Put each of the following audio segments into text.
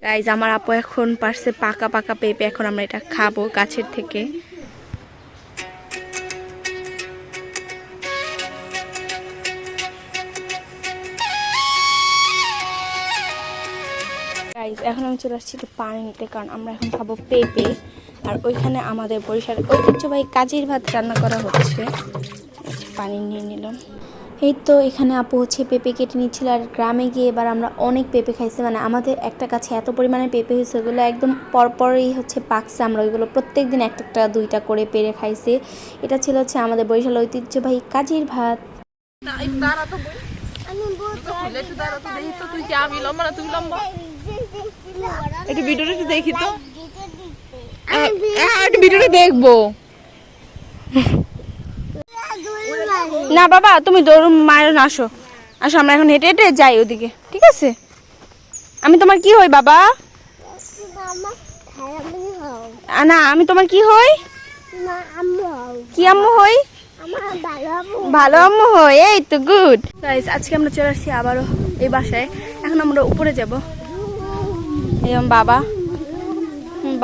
Guys আমার আপু এখন পারছে পাকা পাকা পেঁপে, এখন আমরা এটা খাবো গাছের থেকে। গাইজ এখন আমি চলে আসছি একটু পানি নিতে, কারণ আমরা এখন খাবো পেঁপে। আর ওইখানে আমাদের বরিশালের ঐতিহ্যবাহী কাজির ভাত রান্না করা হচ্ছে। পানি নিয়ে নিলাম। এই তো এখানে আপু হচ্ছে পেঁপে কেটে নিচ্ছিল। আর গ্রামে গিয়ে এবার আমরা অনেক পেঁপে খাইছি, মানে আমাদের একটা গাছে এত পরিমাণে পেঁপে হয়েছে, ওগুলো একদম পরপরই হচ্ছে পাকছে। আমরা ওইগুলো প্রত্যেক দিন একটা দুইটা করে পেরে খাইছি। এটা ছিল হচ্ছে আমাদের বরিশাল ঐতিহ্যবাহী কাজির ভাত। একটু ভিডিওটা একটু দেখি তো, একটু ভিডিওটা দেখবো না বাবা, তুমি দৌড় মায়ের আসো আসো, আমরা এখন হেঁটে হেঁটে যাই ওদিকে, ঠিক আছে? আমি তোমার কি হই বাবা? না আমি তোমার কি হই? কি আম্মু হই? ভালো আম্মু হই। এই তো গুড গাইস, আজকে আমরা চলে আসছি আবারও এই বাসায়। এখন আমরা উপরে যাব। এই বাবা,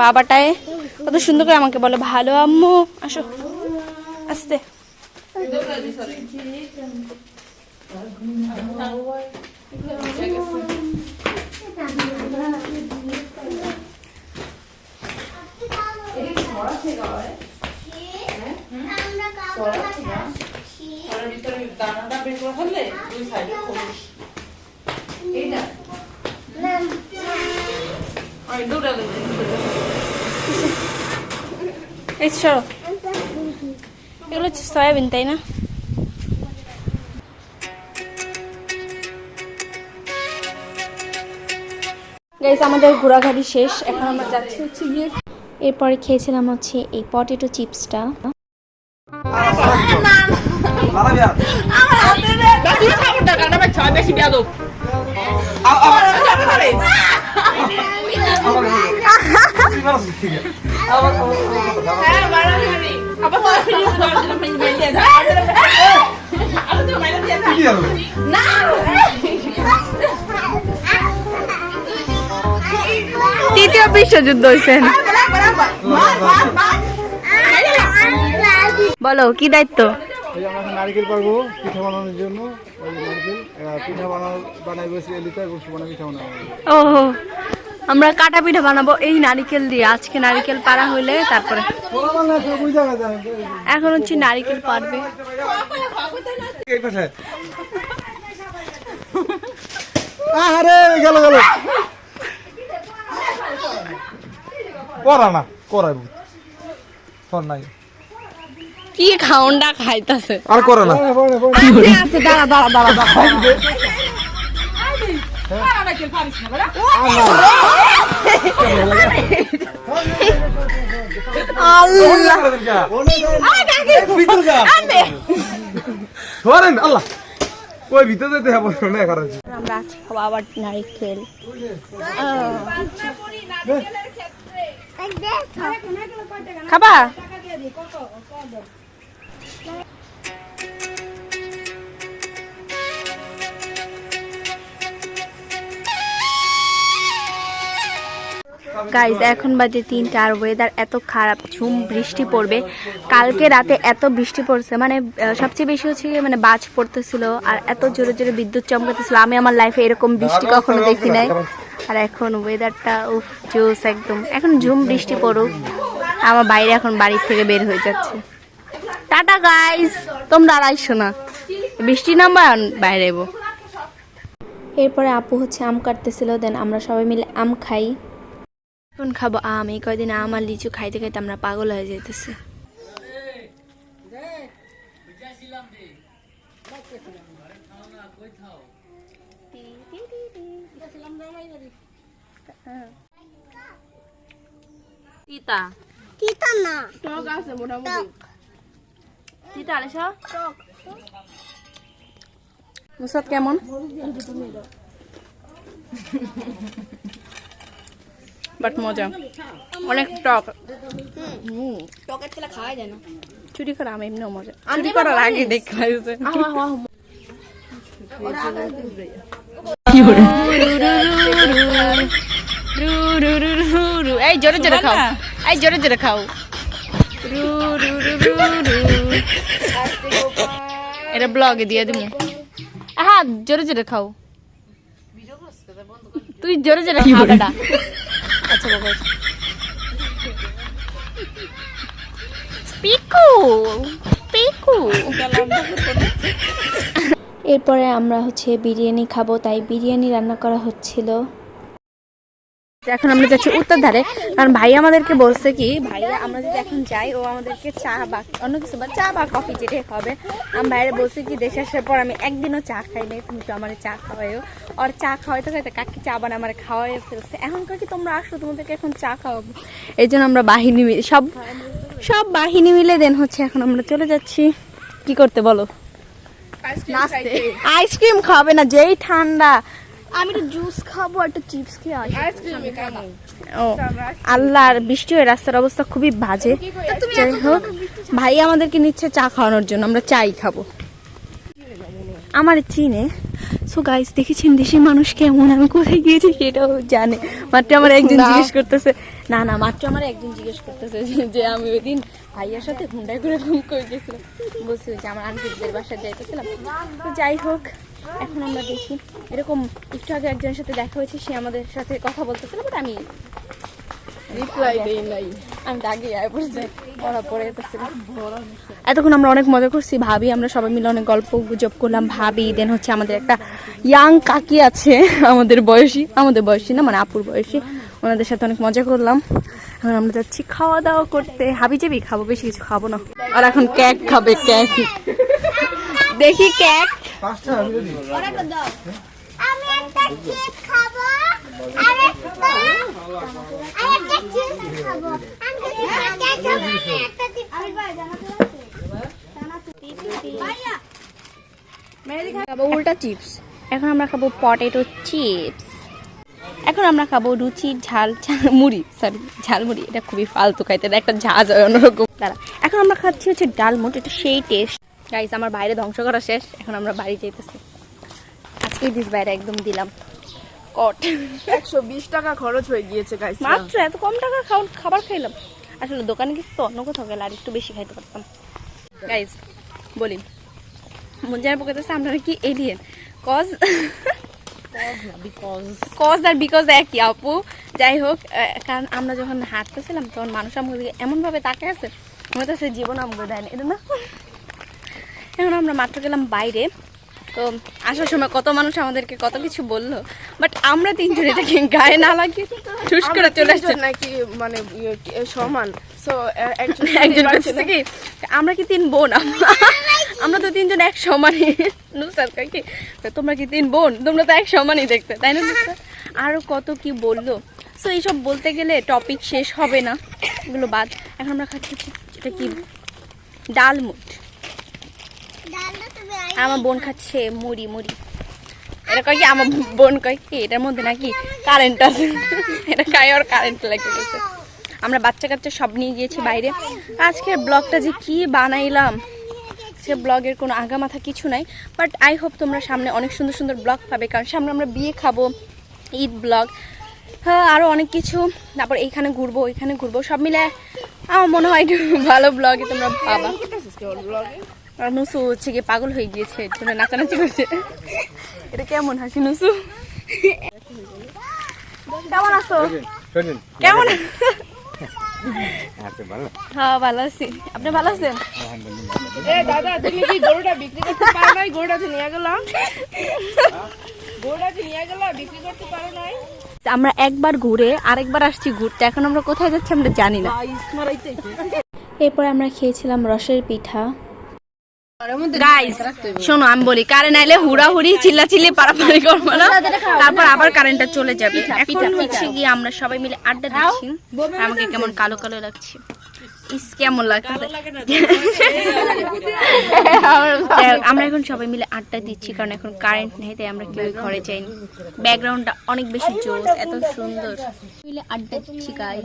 বাবাটায় কত সুন্দর করে আমাকে বলে ভালো আম্মু। আসো আস্তে। এই সরো, এগুলো হচ্ছে সয়াবিন, তাই না? গাইস আমাদের ঘোরাঘুরি শেষ, এখন আমরা যাচ্ছি হচ্ছে গিয়ে। এরপরে খেয়েছিলাম হচ্ছে এই পটেটো চিপসটা। তৃতীয় বিশ্বযুদ্ধ হয়েছে। বলো কি দায়িত্ব? নারিকেল পারবো পিঠা বানানোর জন্য। পিঠা বানাবো পিঠা বানাবো। ও আমরা কাটা পিঠা বানাবো এই নারিকেল দিয়ে। আজকে নারিকেল পাড়া হইলে তারপরে এখন হচ্ছে নারিকেল পারবে। আরে গেল গেল করা না করাইব নাই কি খাওনটা খাইতাছে আর করে না। আছে দাঁড়া দাঁড়া দাঁড়া দাঁড়া। আল্লাহ ওই ভিতরে যেতে হবে না। আমরা আজকে খাবো আবার নারিকেল। খাবা? গাইজ এখন বাজে 3টা, আর ওয়েদার এত খারাপ, ঝুম বৃষ্টি পড়বে। কালকে রাতে এত বৃষ্টি পড়ছে, মানে সবচেয়ে বেশি হচ্ছে মানে বাজ পড়তেছিল আর এত জোরে জোরে বিদ্যুৎ চমকাতেছিল। আমি আমার লাইফে এরকম বৃষ্টি কখনো দেখি নাই। আর এখন ওয়েদারটা উফ জোস একদম। এখন ঝুম বৃষ্টি পড়ুক, আমার বাইরে এখন বাড়ি থেকে বের হয়ে যাচ্ছে। টাটা গাইজ, তোমরা আর আইসো না, বৃষ্টি নামবা বাইরে এবো। এরপরে আপু হচ্ছে আম কাটতেছিল, দেন আমরা সবাই মিলে আম খাই। এখন খাবো আম। এই কয়দিন আম আর লিচু খাইতে খাইতে আমরা পাগল হয়ে যেতেছি। তিতা তিতা না, টক আছে মোটামুটি। তিতা আলিশা টক। মুসাদ কেমন? বাট মজা, অনেক টক। টকের তেলা খাওয়া যায় না। চুরি করা আম এমনিও মজা। চুরি করার আগে দেখে কি এই জোরে জোরে খাও, এই জোরে জোরে খাও। রু রু রু রু রু। এটা ব্লগে দিয়ে দিমু। হ্যাঁ জোরে জোরে খাও, তুই জোরে জোরে খা বেটা। আচ্ছা বাবা পিকু পিকু। এরপরে আমরা হচ্ছে বিরিয়ানি খাবো, তাই বিরিয়ানি রান্না করা হচ্ছিল। এখন আমরা যাচ্ছি উত্তর ধারে, কারণ ভাই আমাদেরকে বলছে কি ভাইয়া আমরা যদি এখন যাই ও আমাদেরকে চা বা অন্য কিছু বা চা বা কফি যেটাই খাবে। আমি বাইরে বলছি কি দেশে আসার পর আমি একদিনও চা খাই নাই, তুমি তো আমার চা খাওয়াইও। আর চা খাওয়াইতে খাইতে কাকি চা বানায় আমার খাওয়াই ফেলছে। এখন কি তোমরা আসো, তোমাদেরকে এখন চা খাওয়াবো। এই জন্য আমরা বাহিনী মিলে সব বাহিনী মিলে দেন হচ্ছে এখন আমরা চলে যাচ্ছি কি করতে বলো, আইসক্রিম খাবে না যেই ঠান্ডা। আমি তো জুস খাবো, একটা চিপস খেয়ে আসি। ও আল্লাহর বৃষ্টি হয়ে রাস্তার অবস্থা খুবই বাজে। যাই হোক ভাই আমাদেরকে নিচ্ছে চা খাওয়ানোর জন্য, আমরা চাই খাবো। আমার চিনে সো গাইস দেখেছেন দেশের মানুষ কেমন, আমি কোথায় গিয়েছি সেটাও জানে। মাত্র আমার একজন জিজ্ঞেস করতেছে, না না মাত্র আমার একজন জিজ্ঞেস করতেছে যে আমি ওই দিন ভাইয়ার সাথে হুন্ডাই করে ঘুম করে গেছিলাম, বলছি যে আমার আন্টিদের বাসায় যাইতেছিলাম। তো যাই হোক এখন আমরা দেখি, এরকম একটু আগে একজনের সাথে দেখা হয়েছে, সে আমাদের সাথে কথা বলতেছিল, বাট আমি রিপ্লাই দেই নাই, আমি আগে আয় পড়ছি পড়া পড়ে যেতেছিলাম। এতক্ষণ আমরা অনেক মজা করছি, ভাবি আমরা সবাই মিলে অনেক গল্প গুজব করলাম। ভাবি দেন হচ্ছে আমাদের একটা ইয়াং কাকি আছে আমাদের বয়সী না মানে আপুর বয়সী, ওনাদের সাথে অনেক মজা করলাম। এখন আমরা যাচ্ছি খাওয়া দাওয়া করতে, হাবি যাবি খাবো, বেশি কিছু খাবো না। আর এখন কেক খাবে, কেক দেখি কেক। আমি একটা কেক খাবো, আরেকটা আরেকটা চিপস খাবো, আমি একটা খাবো, একটা চিপস খাবো উল্টা চিপস। এখন আমরা খাবো পটেটো চিপস। এখন আমরা খাবো রুচির ঝালমুড়ি, সরি ঝালমুড়ি, এটা খুবই ফালতু খাইতে, একটা ঝাঁজ হয় অন্যরকম। দাঁড়া এখন আমরা খাচ্ছি হচ্ছে ডালমুট, এটা সেই টেস্ট। গাইস আমার বাইরে ধ্বংস করা শেষ, এখন আমরা বাড়ি যাইতেছি। আজকে দিস বাইরে একদম দিলাম কট। 120 টাকা খরচ হয়ে গিয়েছে গাইস, মাত্র এত কম টাকা খাবার খাইলাম। আসলে দোকানে গেছি তো অন্য কোথাও গেলে আর একটু বেশি খাইতে পারতাম। গাইস বলি মন জানা পোকাতেছে আমরা কি এলিয়েন, কজ আর বিকজ একই আপু। যাই হোক কারণ আমরা যখন হাঁটতেছিলাম তখন মানুষ আমাকে এমন ভাবে তাকে আছে মনে হচ্ছে জীবন আমাকে দেয় না, এটা না। এখন আমরা মাত্র গেলাম বাইরে, তো আসার সময় কত মানুষ আমাদেরকে কত কিছু বললো, বাট আমরা তিনজন এটাকে গায়ে না লাগিয়ে ঠুস করে চলে আসছে নাকি মানে সমান। সো একজন বলছে কি আমরা কি তিন বোন, আমরা তো তিনজন এক সমানই। নুসরাত কয় কি তোমরা কি তিন বোন, তোমরা তো এক সমানই দেখতে, তাই না নুসরাত? আরো কত কি বললো। সো এইসব বলতে গেলে টপিক শেষ হবে না, এগুলো বাদ। এখন আমরা খাচ্ছি এটা কি ডালমুট, আমার বোন খাচ্ছে মুড়ি। এটা কয় কি আমার বোন কয় কি এটার মধ্যে নাকি কারেন্ট আছে, এটা খাই আর কারেন্ট লেগে গেছে। আমরা বাচ্চা কাচ্চা সব নিয়ে গিয়েছি বাইরে। আজকের ব্লগটা যে কি বানাইলাম, সে ব্লগের কোনো আগা মাথা কিছু নাই, বাট আই হোপ তোমরা সামনে অনেক সুন্দর সুন্দর ব্লগ পাবে, কারণ সামনে আমরা বিয়ে খাবো, ঈদ ব্লগ, হ্যাঁ আরও অনেক কিছু, তারপর এইখানে ঘুরবো ওইখানে ঘুরবো, সব মিলে আমার মনে হয় একটু ভালো ব্লগে তোমরা পাবা। আর নুসু হচ্ছে গিয়ে পাগল হয়ে গিয়েছে, এর জন্য নাচানাচি করছে। এটা কেমন হাসি নুসু? কেমন আছো? কেমন? হ্যাঁ ভালো আছি, আপনি ভালো আছেন? দাদা তুমি কি গরুটা বিক্রি করতে পারো নাই? গরুটা তো নিয়ে গেলাম, গরুটা নিয়ে গেলাম, বিক্রি করতে পারো নাই? আমরা একবার ঘুরে আরেকবার আসছি ঘুরতে, এখন আমরা কোথায় যাচ্ছি আমরা জানি না। এরপর আমরা খেয়েছিলাম রসের পিঠা। গাইস শোনো আমি বলি, কারেন্ট আইলে হুড়াহুড়ি চিল্লাচিল্লি পারাপারি করবো না, তারপর আবার কারেন্টটা চলে যাবে। এখন হচ্ছে গিয়ে আমরা সবাই মিলে আড্ডা দিচ্ছি। আমাকে কেমন কালো কালো লাগছে, ইস কেমন লাগছে। আমরা এখন সবাই মিলে আড্ডা দিচ্ছি, কারণ এখন কারেন্ট নেই, তাই আমরা কেউ ঘরে যাইনি। ব্যাকগ্রাউন্ডটা অনেক বেশি জোস, এত সুন্দর মিলে আড্ডা দিচ্ছি গাইস।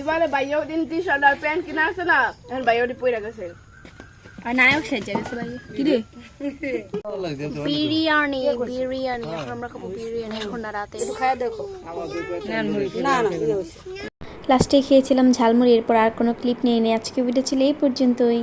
মানে ভাইয়া দিন টি শার্ট আর প্যান্ট কিনা আছে না, এখন ভাইয়া পরে গেছে। আর নায়ক সেজে গেছে ভাই কি রে বিরিয়ানি বিরিয়ানি এখন আমরা খাবো বিরিয়ানি এখন না রাতে লাস্টে খেয়েছিলাম ঝালমুড়ি এরপর আর কোনো ক্লিপ নিয়ে আজকে ভিডিও ছিল এই পর্যন্তই